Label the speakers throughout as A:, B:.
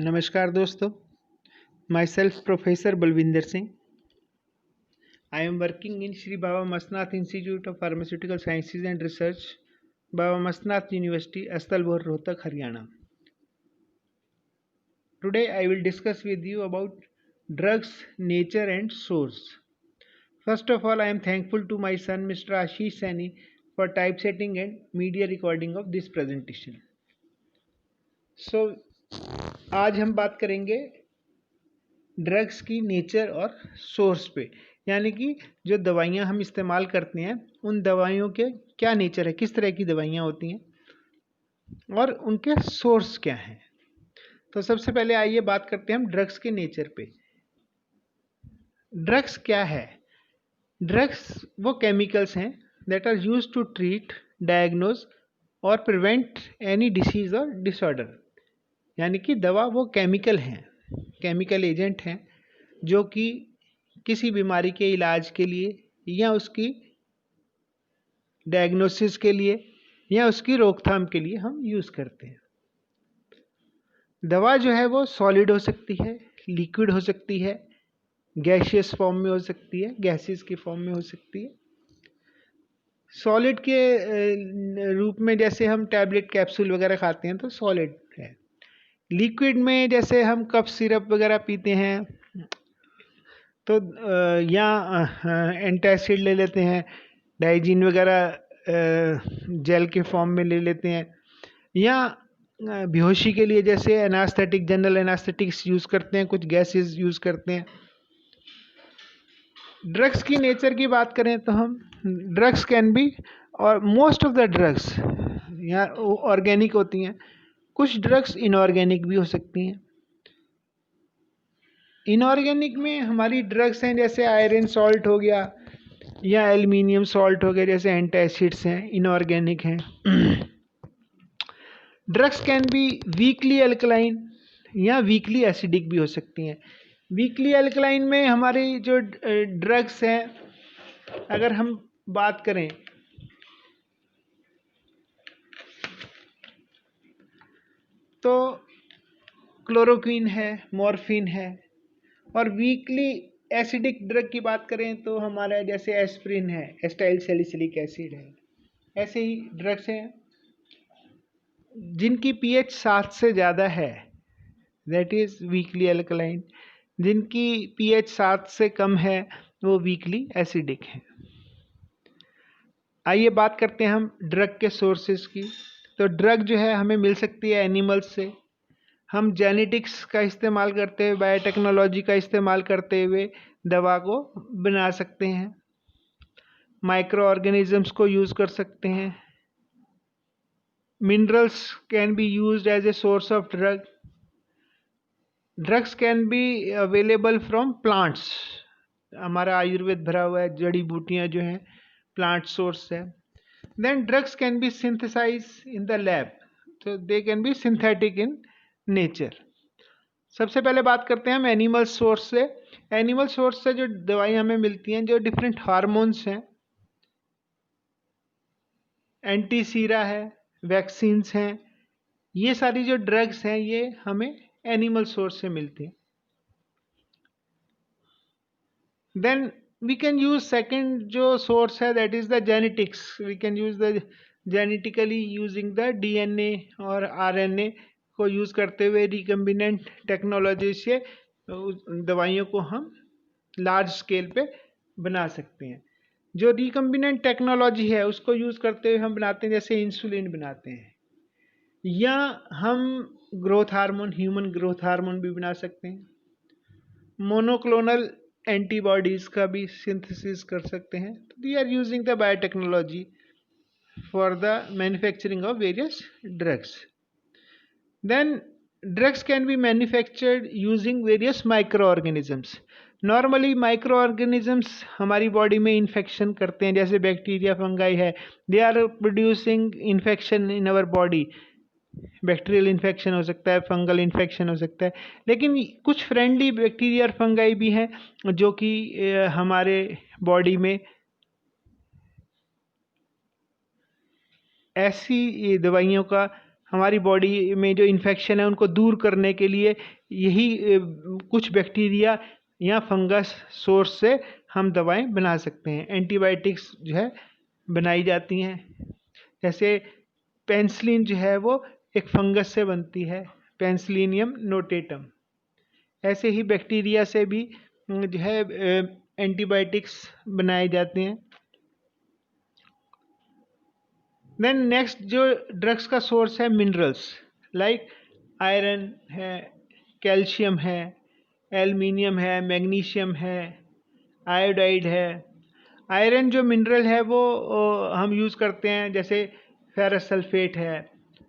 A: नमस्कार दोस्तों, myself professor Balwinder Singh. I am working in Shri Baba Mastnath institute of pharmaceutical sciences and research, Baba Mastnath university, Asthal Bohar, Rohtak, Haryana. Today I will discuss with you about drugs, nature and source. First of all, I am thankful to my son Mr. Ashish Saini for typesetting and media recording of this presentation. So, आज हम बात करेंगे drugs की nature और source पे, यानी कि जो दवाइयाँ हम इस्तेमाल करते हैं उन दवाइयों के क्या नेचर है, किस तरह की दवाइयाँ होती हैं और उनके सोर्स क्या हैं। तो सबसे पहले आइए बात करते हैं हम ड्रग्स के नेचर पे। ड्रग्स क्या है? ड्रग्स वो केमिकल्स हैं that are used to treat, diagnose और प्रिवेंट एनी डिसीज और डिसऑर्डर। यानी कि दवा वो केमिकल हैं, केमिकल एजेंट हैं जो कि किसी बीमारी के इलाज के लिए या उसकी डायग्नोसिस के लिए या उसकी रोकथाम के लिए हम यूज़ करते हैं। दवा जो है वो सॉलिड हो सकती है, लिक्विड हो सकती है, गैसियस फॉर्म में हो सकती है, गैसेस की फॉर्म में हो सकती है। सॉलिड के रूप में जैसे हम टैबलेट कैप्सूल वगैरह खाते हैं तो सॉलिड है। लिक्विड में जैसे हम कफ सिरप वगैरह पीते हैं तो या एंटासिड ले लेते हैं, डाइजीन वगैरह जेल के फॉर्म में ले लेते हैं, या बेहोशी के लिए जैसे एनास्थेटिक, जनरल एनास्थेटिक्स यूज़ करते हैं, कुछ गैसेस यूज़ करते हैं। ड्रग्स की नेचर की बात करें तो हम ड्रग्स कैन बी, और मोस्ट ऑफ द ड्रग्स या ऑर्गेनिक होती हैं, कुछ ड्रग्स इनऑर्गेनिक भी हो सकती हैं। इनऑर्गेनिक में हमारी ड्रग्स हैं जैसे आयरन सॉल्ट हो गया या एल्युमिनियम सॉल्ट हो गया, जैसे एंटासिड्स हैं, इनऑर्गेनिक हैं। Drugs can B weekly alkaline या वीकली एसिडिक भी हो सकती हैं। वीकली अल्कलाइन में हमारी जो ड्रग्स हैं, अगर हम बात करें तो क्लोरोक्विन है, मॉर्फिन है। और वीकली एसिडिक ड्रग की बात करें तो हमारा जैसे एस्प्रिन है, एस्टाइल सैलिसिलिक एसिड है। ऐसे ही ड्रग्स हैं जिनकी पीएच 7 से ज़्यादा है, दैट इज़ वीकली अल्कलाइन। जिनकी पीएच 7 से कम है वो वीकली एसिडिक है। आइए बात करते हैं हम ड्रग के सोर्सेज की। तो ड्रग जो है हमें मिल सकती है एनिमल्स से। हम जेनेटिक्स का इस्तेमाल करते हुए, बायोटेक्नोलॉजी का इस्तेमाल करते हुए दवा को बना सकते हैं। माइक्रो ऑर्गेनिजम्स को यूज़ कर सकते हैं। Minerals can be used as a source of drug. Drugs can be available from plants. हमारा आयुर्वेद भरा हुआ है, जड़ी बूटियाँ जो हैं प्लांट सोर्स है। Then drugs can be synthesize in the lab, तो they can be synthetic in nature. सबसे पहले बात करते हैं हम एनिमल सोर्स से। एनिमल सोर्स से जो दवाई हमें मिलती हैं, जो डिफरेंट हार्मोन्स हैं, एंटीसीरा है, वैक्सीन्स हैं, ये सारी जो ड्रग्स हैं ये हमें एनिमल सोर्स से मिलती हैं। Then we can use second जो सोर्स है, that is the genetics. We can use the genetically using the DNA और आरएनए को यूज़ करते हुए रिकम्बिनेंट टेक्नोलॉजी से दवाइयों को हम लार्ज स्केल पे बना सकते हैं। जो रिकम्बिनेंट टेक्नोलॉजी है उसको यूज़ करते हुए हम बनाते हैं, जैसे इंसुलिन बनाते हैं, या हम growth hormone, human growth hormone भी बना सकते हैं। मोनोक्लोनल एंटीबॉडीज़ का भी सिंथेसिस कर सकते हैं। तो we are using the biotechnology for the manufacturing of various drugs. Then drugs can be manufactured using various microorganisms. Normally microorganisms हमारी बॉडी में इन्फेक्शन करते हैं, जैसे बैक्टीरिया, फंगाई है, they are producing infection in our body. Bacterial infection हो सकता है, fungal infection हो सकता है, लेकिन कुछ फ्रेंडली बैक्टीरिया और फंगाई भी हैं जो कि हमारे बॉडी में ऐसी दवाइयों का हमारी बॉडी में जो इन्फेक्शन है उनको दूर करने के लिए यही कुछ बैक्टीरिया या फंगस सोर्स से हम दवाएं बना सकते हैं। एंटीबायोटिक्स जो है बनाई जाती हैं, जैसे पेनिसिलिन जो है वो एक फंगस से बनती है, पेनिसिलियम नोटेटम। ऐसे ही बैक्टीरिया से भी जो है एंटीबायोटिक्स बनाए जाते हैं। देन नेक्स्ट जो ड्रग्स का सोर्स है मिनरल्स, लाइक आयरन है, कैल्शियम है, एल्युमिनियम है, मैग्नीशियम है, आयोडाइड है। आयरन जो मिनरल है वो हम यूज़ करते हैं, जैसे फेरस सल्फेट है,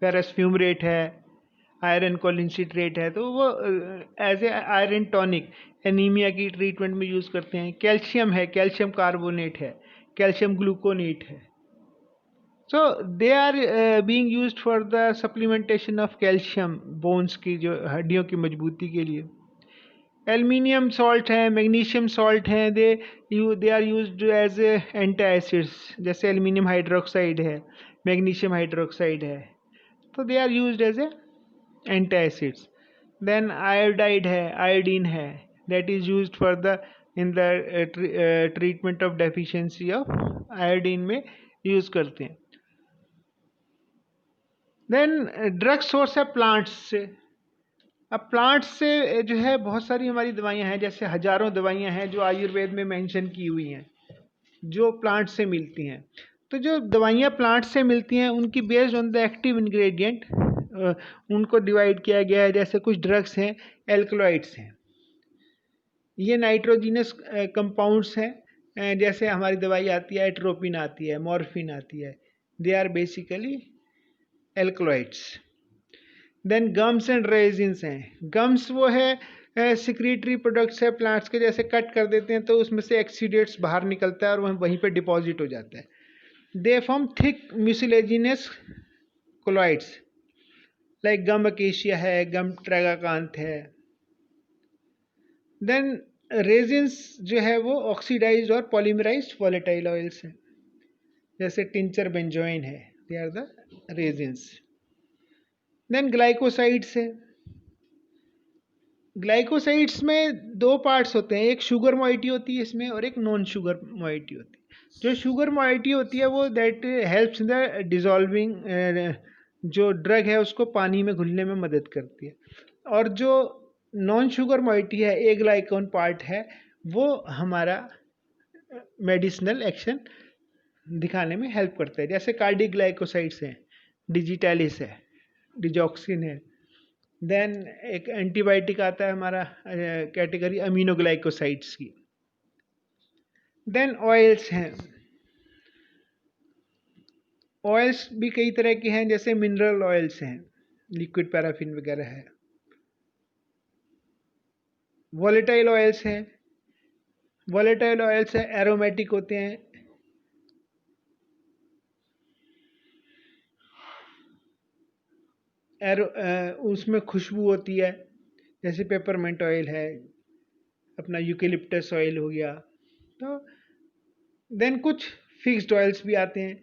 A: फेरस फ्यूमरेट है, आयरन कोलिनसिट्रेट है, तो वो as a iron tonic anaemia की ट्रीटमेंट में यूज़ करते हैं। कैल्शियम है, कैल्शियम कार्बोनेट है, कैल्शियम ग्लूकोनेट है। So they are being used for the supplementation of calcium, bones की जो हड्डियों की मजबूती के लिए। एल्युमिनियम सॉल्ट है, मैग्नीशियम सॉल्ट हैं, they are used as anti acids, जैसे एल्युमिनियम हाइड्रोक्साइड है, मैग्नीशियम हाइड्रोक्साइड है, तो they are used as a anti acids. Then iodide है, आयोडीन है, that is used for the in the treatment of deficiency of iodine में use करते हैं। Then drug source है प्लांट्स से। अब प्लांट्स से जो है बहुत सारी हमारी दवाइयाँ हैं, जैसे हजारों दवाइयाँ हैं जो आयुर्वेद में मेंशन की हुई हैं, जो प्लांट से मिलती हैं। तो जो दवाइयाँ प्लांट से मिलती हैं उनकी based on the active ingredient उनको डिवाइड किया गया है। जैसे कुछ ड्रग्स हैं एल्कलॉइड्स हैं, ये नाइट्रोजिनस कंपाउंड्स हैं, जैसे हमारी दवाई आती है एट्रोपिन आती है, मॉर्फिन आती है, they are basically alkaloids. Then gums and resins हैं। गम्स वो है सिक्रीटरी प्रोडक्ट्स है प्लांट्स के, जैसे कट कर देते हैं तो उसमें से एक्सीडेट्स बाहर निकलता है और वहीं पे डिपॉजिट हो जाता है। They form thick mucilaginous colloids, like gum acacia है, गम ट्रैगाकांथ है। देन रेजिन्स जो है वो ऑक्सीडाइज्ड और पॉलीमराइज्ड वॉलेटाइल ऑयल्स हैं, जैसे टिंचर बेंजोइन है, they are the resins. Then glycosides है। ग्लाइकोसाइड्स में दो पार्ट्स होते हैं, एक शुगर मोइटी होती है इसमें और एक नॉन शुगर मोइटी होती है। जो शुगर मोइटी होती है वो that helps in the dissolving, जो ड्रग है उसको पानी में घुलने में मदद करती है। और जो नॉन शुगर मोइटी है, ए ग्लाइकोन पार्ट है, वो हमारा मेडिसिनल एक्शन दिखाने में हेल्प करता है। जैसे कार्डिग्लाइकोसाइड्स हैं, डिजिटैलिस है, डिजॉक्सिन है। देन एक एंटीबायोटिक आता है हमारा कैटेगरी अमीनोग्लाइकोसाइड्स की। देन ऑयल्स हैं। ऑयल्स भी कई तरह के हैं, जैसे मिनरल ऑयल्स हैं, लिक्विड पैराफिन वगैरह है। वॉलेटाइल ऑयल्स हैं। वॉलेटाइल ऑयल्स है, एरोमेटिक होते हैं, उसमें खुशबू होती है, जैसे पेपरमेंट ऑयल है, अपना यूकेलिप्टस ऑयल हो गया। तो देन कुछ फिक्स्ड ऑयल्स भी आते हैं,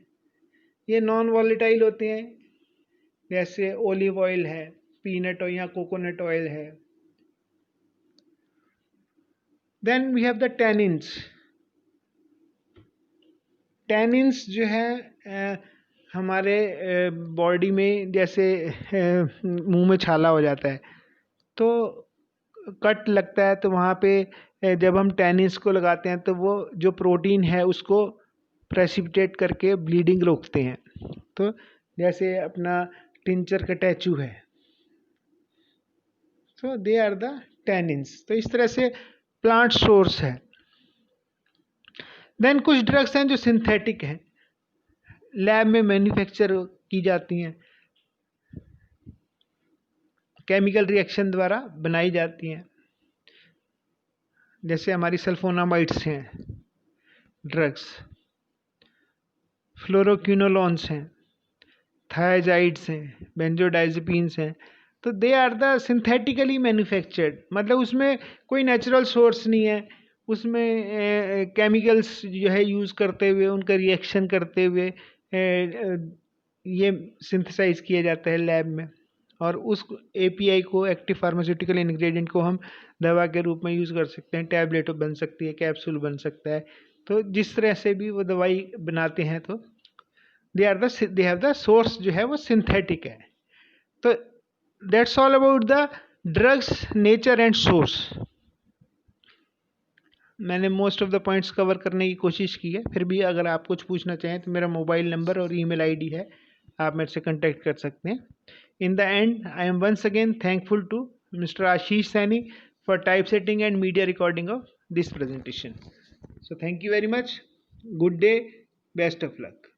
A: ये नॉन वॉलेटाइल होते हैं, जैसे ओलिव ऑयल है, पीनट ऑयल या कोकोनट ऑयल है। Then we have the tannins. Tannins जो है हमारे बॉडी में, जैसे मुंह में छाला हो जाता है तो कट लगता है, तो वहाँ पे जब हम टैनिन्स को लगाते हैं तो वो जो प्रोटीन है उसको प्रेसिपिटेट करके ब्लीडिंग रोकते हैं। तो जैसे अपना टिंचर का टैचू है, तो दे आर द टैनिन्स। तो इस तरह से प्लांट सोर्स है। देन कुछ ड्रग्स हैं जो सिंथेटिक हैं, लैब में मैन्युफैक्चर की जाती हैं, केमिकल रिएक्शन द्वारा बनाई जाती हैं, जैसे हमारी सल्फोनामाइड्स हैं ड्रग्स, फ्लोरोक्विनोलॉन्स हैं, थायाजाइड्स हैं, बेंजोडाइजेपिन्स हैं। तो they are the synthetically manufactured, मतलब उसमें कोई नेचुरल सोर्स नहीं है, उसमें केमिकल्स जो है यूज़ करते हुए, उनका रिएक्शन करते हुए ये सिंथेसाइज किया जाता है लैब में, और उस एपीआई को, एक्टिव फार्मास्यूटिकल इंग्रेडिएंट को, हम दवा के रूप में यूज़ कर सकते हैं। टैबलेट बन सकती है, कैप्सूल बन सकता है। तो जिस तरह से भी वो दवाई बनाते हैं, तो दे हैव द सोर्स जो है वो सिंथेटिक है। तो that's all about the drugs, nature and source. मैंने most of the points cover करने की कोशिश की है। फिर भी अगर आप कुछ पूछना चाहें तो मेरा मोबाइल नंबर और ईमेल आईडी है, आप मेरे से कांटेक्ट कर सकते हैं। In the end, I am once again thankful to Mr. Ashish Sani for typesetting and media recording of this presentation. So thank you very much. Good day. Best of luck.